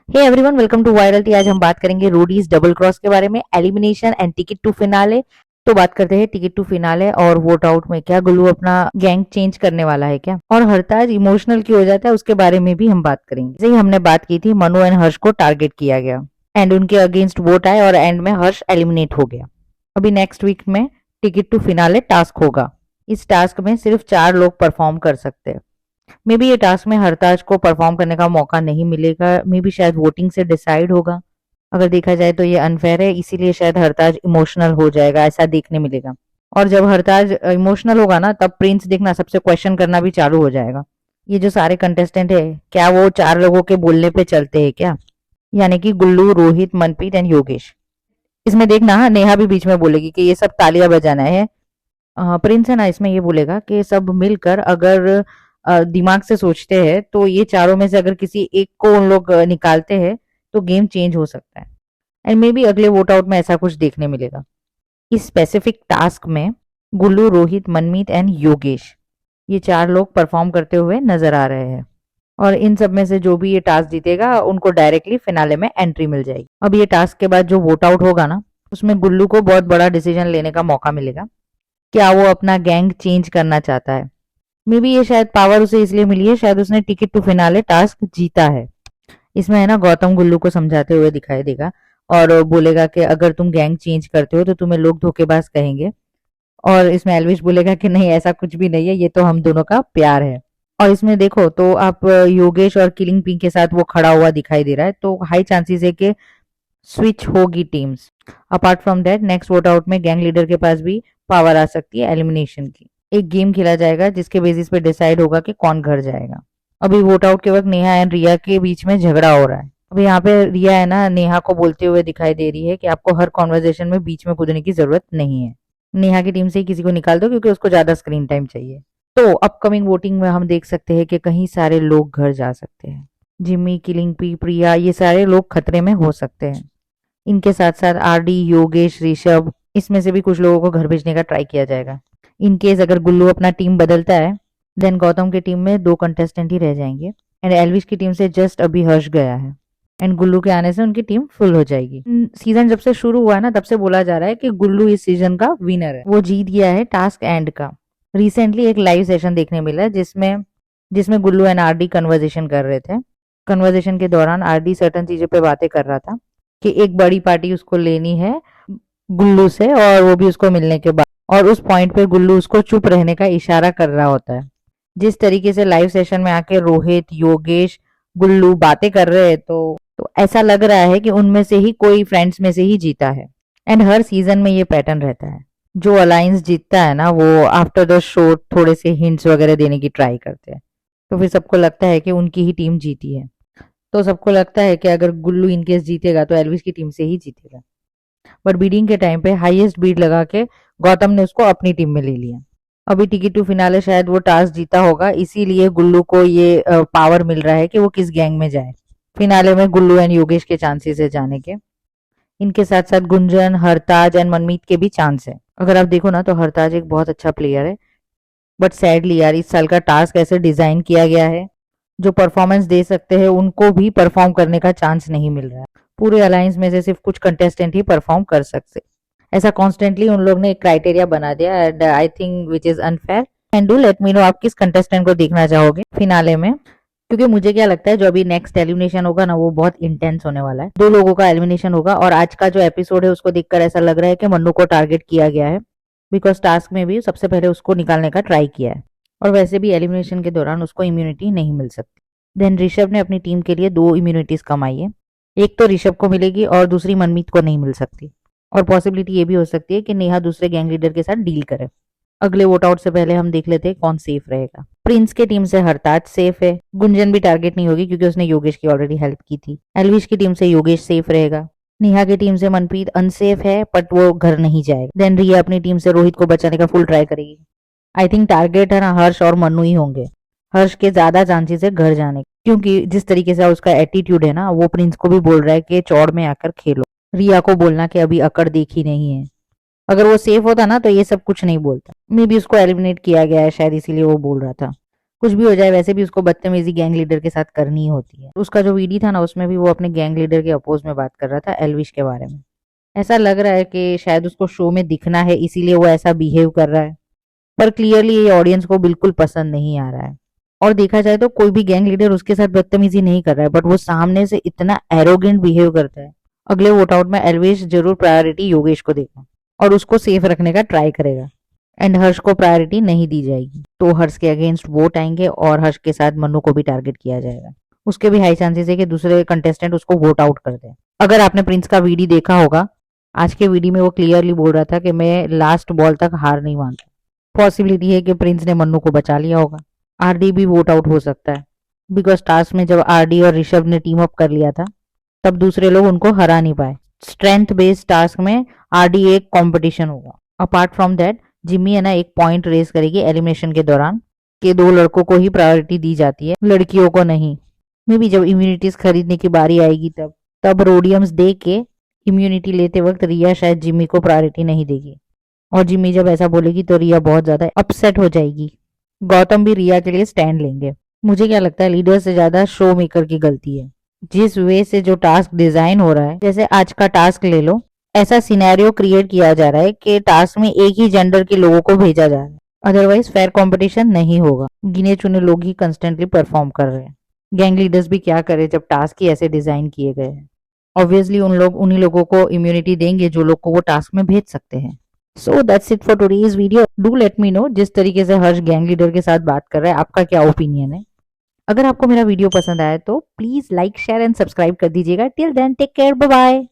Hey everyone, welcome to viral. आज हम बात करेंगे रोडीज डबल क्रॉस के बारे में, elimination and ticket to finale. तो बात करते हैं टिकट टू फिनाले और वोट आउट में क्या गुल्लू अपना गैंग चेंज करने वाला है क्या, और हरताज इमोशनल क्यों हो जाता है उसके बारे में भी हम बात करेंगे। जैसे ही हमने बात की थी, मनु एंड हर्ष को टारगेट किया गया एंड उनके अगेंस्ट वोट आए और एंड में हर्ष एलिमिनेट हो गया। अभी नेक्स्ट वीक में टिकट टू फिनाले टास्क होगा। इस टास्क में सिर्फ 4 लोग परफॉर्म कर सकते हैं। मे बी ये टास्क में हरताज को परफॉर्म करने का मौका नहीं मिलेगा, मे बी शायद वोटिंग से डिसाइड होगा। अगर देखा जाए तो ये अनफेयर है, इसीलिए शायद हरताज इमोशनल हो जाएगा, ऐसा देखने मिलेगा। और जब हरताज इमोशनल होगा ना, तब प्रिंस देखना सबसे क्वेश्चन करना भी चालू हो जाएगा। ये जो सारे कंटेस्टेंट है, क्या वो 4 लोगों के बोलने पे चलते हैं क्या, यानी कि गुल्लू, रोहित, मनप्रीत एंड योगेश। इसमें देखना नेहा भी बीच में बोलेगी कि ये सब तालियां बजाना है। प्रिंस है ना, इसमें ये बोलेगा कि सब मिलकर अगर दिमाग से सोचते हैं तो ये चारों में से अगर किसी एक को उन लोग निकालते हैं तो गेम चेंज हो सकता है। एंड मे बी अगले वोट आउट में ऐसा कुछ देखने मिलेगा। इस स्पेसिफिक टास्क में गुल्लू, रोहित, मनमीत एंड योगेश, ये 4 लोग परफॉर्म करते हुए नजर आ रहे हैं। और इन सब में से जो भी ये टास्क जीतेगा उनको डायरेक्टली फिनाले में एंट्री मिल जाएगी। अब ये टास्क के बाद जो वोट आउट होगा ना, उसमें गुल्लू को बहुत बड़ा डिसीजन लेने का मौका मिलेगा। क्या वो अपना गैंग चेंज करना चाहता है? मे बी ये शायद पावर उसे इसलिए मिली है, शायद उसने टिकट टू फिनाले टास्क जीता है। इसमें है ना, गौतम गुल्लू को समझाते हुए दिखाई देगा और बोलेगा कि अगर तुम गैंग चेंज करते हो तो तुम्हें लोग धोखेबाज कहेंगे। और इसमें एल्विश बोलेगा कि नहीं, ऐसा कुछ भी नहीं है, ये तो हम दोनों का प्यार है। और इसमें देखो तो आप योगेश और किलिंग पिंक के साथ वो खड़ा हुआ दिखाई दे रहा है, तो हाई चांसेस है कि स्विच होगी teams. Apart from that, next vote out में गैंग लीडर के पास भी पावर आ सकती है एलिमिनेशन की। एक गेम खेला जाएगा जिसके बेसिस पे डिसाइड होगा कि कौन घर जाएगा। अभी वोट आउट के वक्त नेहा एंड रिया के बीच में झगड़ा हो रहा है। अभी यहाँ पे रिया है ना, नेहा को बोलते हुए दिखाई दे रही है कि आपको हर कॉन्वर्जेशन में बीच में कूदने की जरूरत नहीं है। नेहा की टीम से ही किसी को निकाल दो क्योंकि उसको ज्यादा स्क्रीन टाइम चाहिए। तो अपकमिंग वोटिंग में हम देख सकते हैं कि कहीं सारे लोग घर जा सकते हैं। जिम्मी, किलिंग पी, प्रिया, ये सारे लोग खतरे में हो सकते हैं। इनके साथ साथ आरडी, योगेश, ऋषभ, इसमें से भी कुछ लोगों को घर भेजने का ट्राई किया जाएगा। इन केस अगर गुल्लू अपना टीम बदलता है, देन गौतम की टीम में 2 कंटेस्टेंट ही रह जाएंगे एंड एल्विश की टीम से जस्ट अभी हर्ष गया है एंड गुल्लू के आने से उनकी टीम फुल हो जाएगी। सीजन जब से शुरू हुआ है ना, तब से बोला जा रहा है कि गुल्लू इस सीजन का विनर है, वो जीत गया है टास्क एंड का। रिसेंटली एक लाइव सेशन देखने मिला जिसमें जिसमें गुल्लू एंड आरडी कन्वर्जेशन कर रहे थे। कन्वर्जेशन के दौरान आरडी सर्टन चीजों पे बातें कर रहा था कि एक बड़ी पार्टी उसको लेनी है गुल्लू से, और वो भी उसको मिलने के बाद। और उस पॉइंट पे गुल्लू उसको चुप रहने का इशारा कर रहा होता है। जिस तरीके से लाइव सेशन में आके रोहित, योगेश, गुल्लू बातें कर रहे हैं, तो ऐसा लग रहा है कि उनमें से ही कोई फ्रेंड्स में से ही जीता है। एंड हर सीजन में ये पैटर्न रहता है, जो अलायंस जीतता है ना, वो आफ्टर द शो थोड़े से हिंट्स वगैरह देने की ट्राई करते हैं, तो फिर सबको लगता है कि उनकी ही टीम जीती है। तो सबको लगता है कि अगर गुल्लू इनकेस जीतेगा तो एल्विस की टीम से ही जीतेगा। बट बीडिंग के टाइम पे हाईएस्ट बीड लगा के गौतम ने उसको अपनी टीम में ले लिया। अभी टिकट टू फिनाले शायद वो टास्क जीता होगा, इसीलिए गुल्लू को ये पावर मिल रहा है कि वो किस गैंग में जाए। फिनाले में गुल्लू एंड योगेश के चांसेस है जाने के। इनके साथ साथ गुंजन, हरताज एंड मनमीत के भी चांस है। अगर आप देखो ना, तो हरताज एक बहुत अच्छा प्लेयर है, बट सैडली यार इस साल का टास्क ऐसे डिजाइन किया गया है, जो परफॉर्मेंस दे सकते हैं उनको भी परफॉर्म करने का चांस नहीं मिल रहा है। पूरे अलायंस में से सिर्फ कुछ कंटेस्टेंट ही परफॉर्म कर सकते। ऐसा कॉन्स्टेंटली उन लोग ने एक क्राइटेरिया बना दिया and I think which is unfair. And do let me know आप किस कंटेस्टेंट को देखना चाहोगे फिनाले में, क्योंकि मुझे क्या लगता है जो अभी नेक्स्ट एलिमिनेशन होगा ना, वो बहुत इंटेंस होने वाला है। 2 लोगों का एलिमिनेशन होगा और आज का जो एपिसोड है उसको देखकर ऐसा लग रहा है कि मन्नू को टारगेट किया गया है, बिकॉज टास्क में भी सबसे पहले उसको निकालने का ट्राई किया है और वैसे भी एलिमिनेशन के दौरान उसको इम्यूनिटी नहीं मिल सकती। देन ऋषभ ने अपनी टीम के लिए 2 इम्यूनिटीज कमाई है, एक तो ऋषभ को मिलेगी और दूसरी मनमीत को नहीं मिल सकती। और पॉसिबिलिटी ये भी हो सकती है कि नेहा दूसरे गैंग लीडर के साथ डील करे। अगले वोट आउट से पहले हम देख लेते हैं कौन सेफ रहेगा। प्रिंस के टीम से हरताज सेफ है, गुंजन भी टारगेट नहीं होगी क्योंकि उसने योगेश की ऑलरेडी हेल्प की थी। एलविश की टीम से योगेश सेफ रहेगा। नेहा की टीम से मनप्रीत अनसेफ है, बट वो घर नहीं जाएगा। देन रिया अपनी टीम से रोहित को बचाने का फुल ट्राई करेगी। आई थिंक टारगेट है ना, हर्ष और मन्नू ही होंगे। हर्ष के ज्यादा चांसेस है घर जाने के, क्योंकि जिस तरीके से उसका एटीट्यूड है ना, वो प्रिंस को भी बोल रहा है कि चौड़ में आकर खेलो। रिया को बोलना कि अभी अकड़ देखी नहीं है। अगर वो सेफ होता ना तो ये सब कुछ नहीं बोलता। मे बी उसको एलिमिनेट किया गया है शायद, इसीलिए वो बोल रहा था। कुछ भी हो जाए वैसे भी उसको बदतमीजी गैंग लीडर के साथ करनी ही होती है। उसका जो वीडी था ना उसमें भी वो अपने गैंग लीडर के अपोज में बात कर रहा था एल्विश के बारे में। ऐसा लग रहा है कि शायद उसको शो में दिखना है इसीलिए वो ऐसा बिहेव कर रहा है, पर क्लियरली ये ऑडियंस को बिल्कुल पसंद नहीं आ रहा है। और देखा जाए तो कोई भी गैंग लीडर उसके साथ बदतमीजी नहीं कर रहा है, बट वो सामने से इतना एरोगेंट बिहेव करता है। अगले वोट आउट में एल्विश जरूर प्रायोरिटी योगेश को देगा और उसको सेफ रखने का ट्राई करेगा, एंड हर्ष को प्रायोरिटी नहीं दी जाएगी। तो हर्ष के अगेंस्ट वोट आएंगे और हर्ष के साथ मन्नू को भी टारगेट किया जाएगा। उसके भी हाई चांसेस है कि दूसरे कंटेस्टेंट उसको वोट आउट कर दे। अगर आपने प्रिंस का वीडियो देखा होगा, आज के वीडियो में वो क्लियरली बोल रहा था कि मैं लास्ट बॉल तक हार नहीं मानता। पॉसिबिलिटी है कि प्रिंस ने मन्नू को बचा लिया होगा। आरडी भी वोट आउट हो सकता है, बिकॉज टास्क में जब आरडी और ऋषभ ने टीम अप कर लिया था तब दूसरे लोग उनको हरा नहीं पाए। स्ट्रेंथ बेस्ड टास्क में आरडी एक कंपटीशन होगा। अपार्ट फ्रॉम दैट जिम्मी है ना एक पॉइंट रेज करेगी एलिमिनेशन के दौरान कि 2 लड़कों को ही प्रायोरिटी दी जाती है, लड़कियों को नहीं। मे बी जब इम्यूनिटीज खरीदने की बारी आएगी तब रोडियम्स दे के इम्यूनिटी लेते वक्त रिया शायद जिम्मी को प्रायोरिटी नहीं देगी, और जिम्मी जब ऐसा बोलेगी तो रिया बहुत ज्यादा अपसेट हो जाएगी। गौतम भी रिया के लिए स्टैंड लेंगे। मुझे क्या लगता है लीडर से ज्यादा शो मेकर की गलती है। जिस वे से जो टास्क डिजाइन हो रहा है, जैसे आज का टास्क ले लो, ऐसा सिनेरियो क्रिएट किया जा रहा है कि टास्क में एक ही जेंडर के लोगों को भेजा जा रहा है, अदरवाइज फेयर कंपटीशन नहीं होगा। गिने चुने लोग ही कंस्टेंटली परफॉर्म कर रहे हैं। गैंग लीडर्स भी क्या करे जब टास्क ही ऐसे डिजाइन किए गए हैं। ऑब्वियसली उन्हीं लोगों को इम्यूनिटी देंगे जो लोग को वो टास्क में भेज सकते हैं। So that's it for today's video. Do let me know जिस तरीके से हर्ष गैंग लीडर के साथ बात कर रहा है आपका क्या ओपिनियन है। अगर आपको मेरा वीडियो पसंद आया तो please like share and subscribe कर दीजिएगा। Till then take care, bye bye.